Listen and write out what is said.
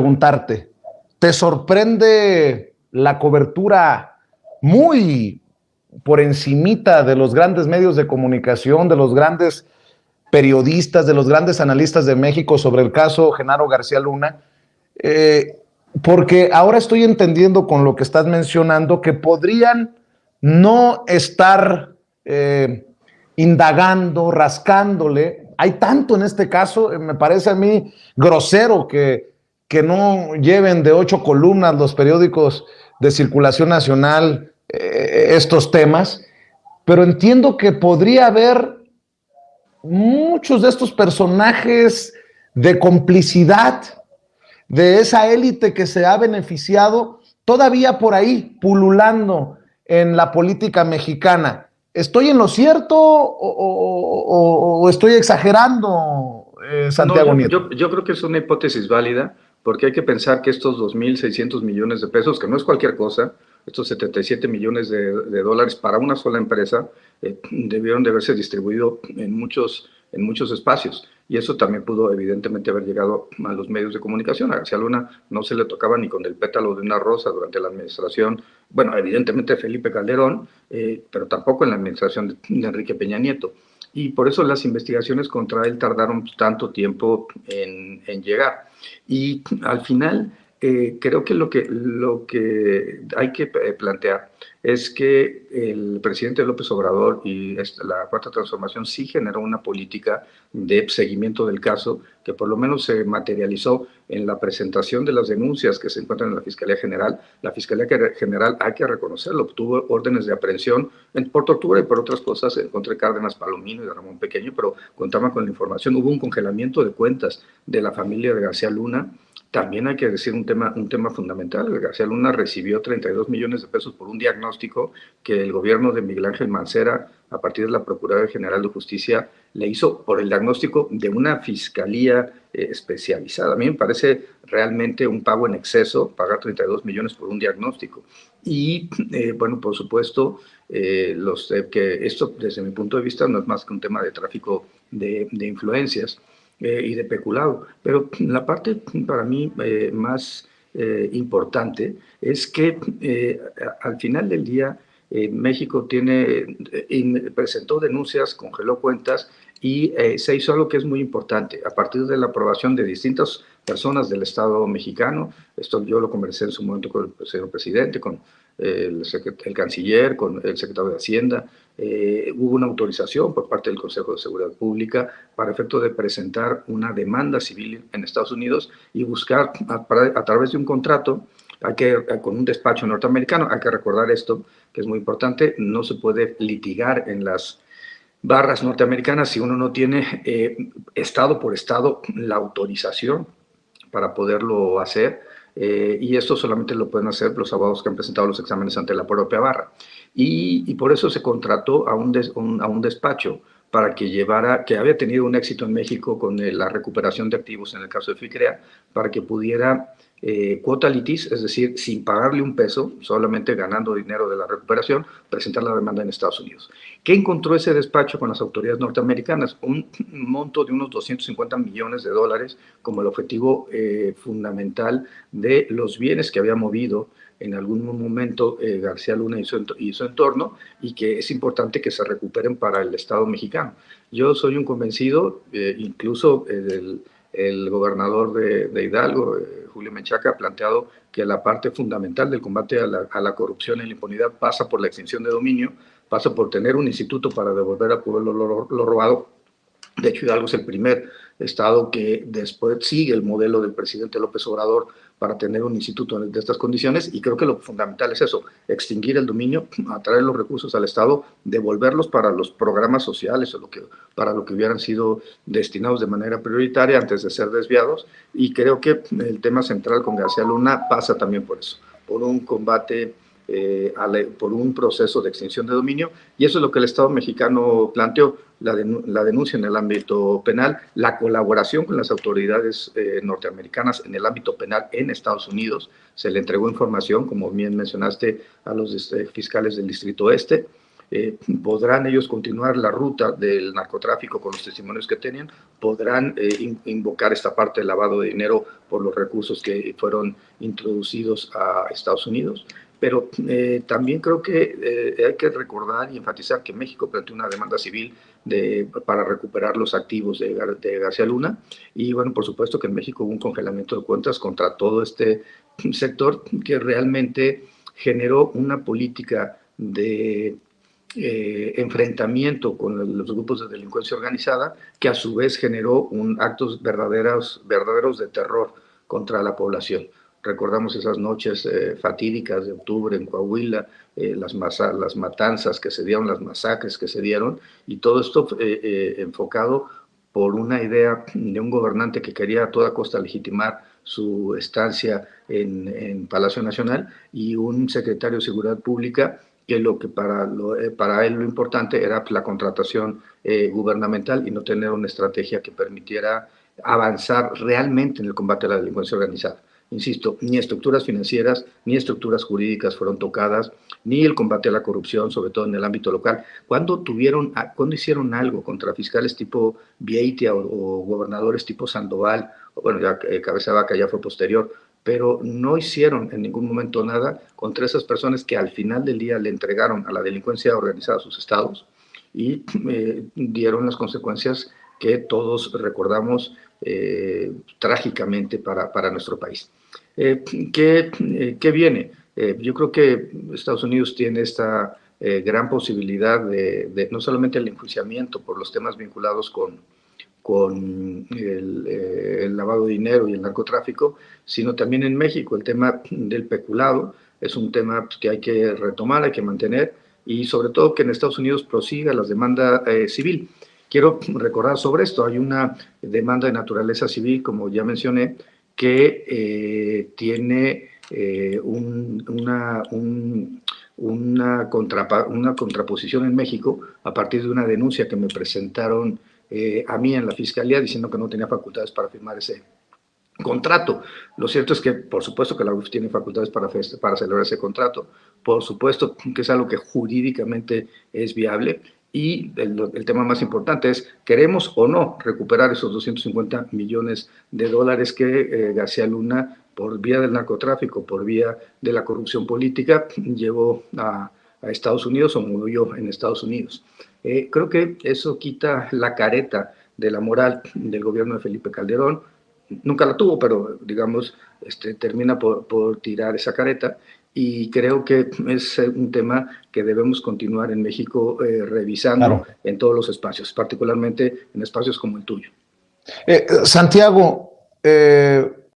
preguntarte, ¿te sorprende la cobertura muy por encimita de los grandes medios de comunicación, de los grandes periodistas, de los grandes analistas de México sobre el caso Genaro García Luna? Porque ahora estoy entendiendo con lo que estás mencionando que podrían no estar indagando, rascándole. Hay tanto en este caso, me parece a mí grosero que no lleven de 8 columnas los periódicos de circulación nacional estos temas, pero entiendo que podría haber muchos de estos personajes de complicidad de esa élite que se ha beneficiado todavía por ahí, pululando en la política mexicana. ¿Estoy en lo cierto o estoy exagerando, No, Santiago Nieto? yo creo que es una hipótesis válida, porque hay que pensar que estos 2.600 millones de pesos, que no es cualquier cosa, estos 77 millones de dólares para una sola empresa, debieron de haberse distribuido en muchos espacios. Y eso también pudo evidentemente haber llegado a los medios de comunicación. A García Luna no se le tocaba ni con el pétalo de una rosa durante la administración, bueno, evidentemente Felipe Calderón, pero tampoco en la administración de Enrique Peña Nieto. Y por eso las investigaciones contra él tardaron tanto tiempo en llegar. Y al final, creo que lo que hay que plantear es que el presidente López Obrador y la Cuarta Transformación sí generó una política de seguimiento del caso que por lo menos se materializó en la presentación de las denuncias que se encuentran en la Fiscalía General. La Fiscalía General, hay que reconocerlo, obtuvo órdenes de aprehensión por tortura y por otras cosas en contra de Cárdenas Palomino y de Ramón Pequeño, pero contaban con la información. Hubo un congelamiento de cuentas de la familia de García Luna. También hay que decir un tema fundamental. García Luna recibió 32 millones de pesos por un diagnóstico que el gobierno de Miguel Ángel Mancera, a partir de la Procuraduría General de Justicia, le hizo por el diagnóstico de una fiscalía especializada. A mí me parece realmente un pago en exceso, pagar 32 millones por un diagnóstico. Y, bueno, por supuesto, que esto, desde mi punto de vista, no es más que un tema de tráfico de influencias y de peculado. Pero la parte para mí más importante es que al final del día México presentó denuncias, congeló cuentas y se hizo algo que es muy importante. A partir de la aprobación de distintas personas del Estado mexicano, esto yo lo conversé en su momento con el señor presidente, con el canciller, con el secretario de Hacienda, hubo una autorización por parte del Consejo de Seguridad Pública para efecto de presentar una demanda civil en Estados Unidos y buscar a través de un contrato, con un despacho norteamericano. Hay que recordar esto, que es muy importante: no se puede litigar en las barras norteamericanas si uno no tiene estado por estado la autorización para poderlo hacer. Y esto solamente lo pueden hacer los abogados que han presentado los exámenes ante la propia barra. Y por eso se contrató a un despacho para que que había tenido un éxito en México con la recuperación de activos en el caso de FICREA, para que pudiera quota litis, es decir, sin pagarle un peso, solamente ganando dinero de la recuperación, presentar la demanda en Estados Unidos. ¿Qué encontró ese despacho con las autoridades norteamericanas? Un monto de unos 250 millones de dólares como el objetivo fundamental de los bienes que había movido en algún momento García Luna y su entorno, y que es importante que se recuperen para el Estado mexicano. Yo soy un convencido, incluso el gobernador de Hidalgo, Julio Menchaca, ha planteado que la parte fundamental del combate a la corrupción y la impunidad pasa por la extinción de dominio, pasa por tener un instituto para devolver al pueblo lo robado. De hecho, Hidalgo es el primer estado que después sigue el modelo del presidente López Obrador para tener un instituto de estas condiciones, y creo que lo fundamental es eso: extinguir el dominio, atraer los recursos al Estado, devolverlos para los programas sociales o para lo que hubieran sido destinados de manera prioritaria antes de ser desviados. Y creo que el tema central con García Luna pasa también por eso, por un combate, por un proceso de extinción de dominio, y eso es lo que el Estado mexicano planteó: la denuncia en el ámbito penal, la colaboración con las autoridades norteamericanas en el ámbito penal en Estados Unidos. Se le entregó información, como bien mencionaste, a los fiscales del Distrito Este. podrán ellos continuar la ruta del narcotráfico con los testimonios que tenían, podrán invocar esta parte del lavado de dinero por los recursos que fueron introducidos a Estados Unidos. Pero también creo que hay que recordar y enfatizar que México planteó una demanda civil para recuperar los activos de García Luna, y bueno, por supuesto que en México hubo un congelamiento de cuentas contra todo este sector que realmente generó una política de enfrentamiento con los grupos de delincuencia organizada, que a su vez generó actos verdaderos de terror contra la población. Recordamos esas noches fatídicas de octubre en Coahuila, las matanzas que se dieron, las masacres que se dieron, y todo esto enfocado por una idea de un gobernante que quería a toda costa legitimar su estancia en Palacio Nacional, y un secretario de Seguridad Pública que para él lo importante era la contratación gubernamental y no tener una estrategia que permitiera avanzar realmente en el combate a la delincuencia organizada. Insisto, ni estructuras financieras, ni estructuras jurídicas fueron tocadas, ni el combate a la corrupción, sobre todo en el ámbito local. ¿Cuándo hicieron algo contra fiscales tipo Vieitia o gobernadores tipo Sandoval? Bueno, ya Cabeza de Vaca ya fue posterior, pero no hicieron en ningún momento nada contra esas personas que al final del día le entregaron a la delincuencia organizada sus estados y dieron las consecuencias que todos recordamos trágicamente para nuestro país. ¿Qué viene? Yo creo que Estados Unidos tiene esta gran posibilidad de no solamente el enjuiciamiento por los temas vinculados con el lavado de dinero y el narcotráfico, sino también en México el tema del peculado es un tema que hay que retomar, hay que mantener, y sobre todo que en Estados Unidos prosiga la demanda civil. Quiero recordar sobre esto, hay una demanda de naturaleza civil, como ya mencioné, que tiene una contraposición en México a partir de una denuncia que me presentaron a mí en la Fiscalía diciendo que no tenía facultades para firmar ese contrato. Lo cierto es que, por supuesto que la UIF tiene facultades para celebrar ese contrato, por supuesto que es algo que jurídicamente es viable, y el tema más importante es, ¿queremos o no recuperar esos 250 millones de dólares que García Luna, por vía del narcotráfico, por vía de la corrupción política, llevó a Estados Unidos o movió en Estados Unidos? Creo que eso quita la careta de la moral del gobierno de Felipe Calderón. Nunca la tuvo, pero digamos, termina por tirar esa careta, y creo que es un tema que debemos continuar en México revisando, claro, en todos los espacios, particularmente en espacios como el tuyo. Santiago,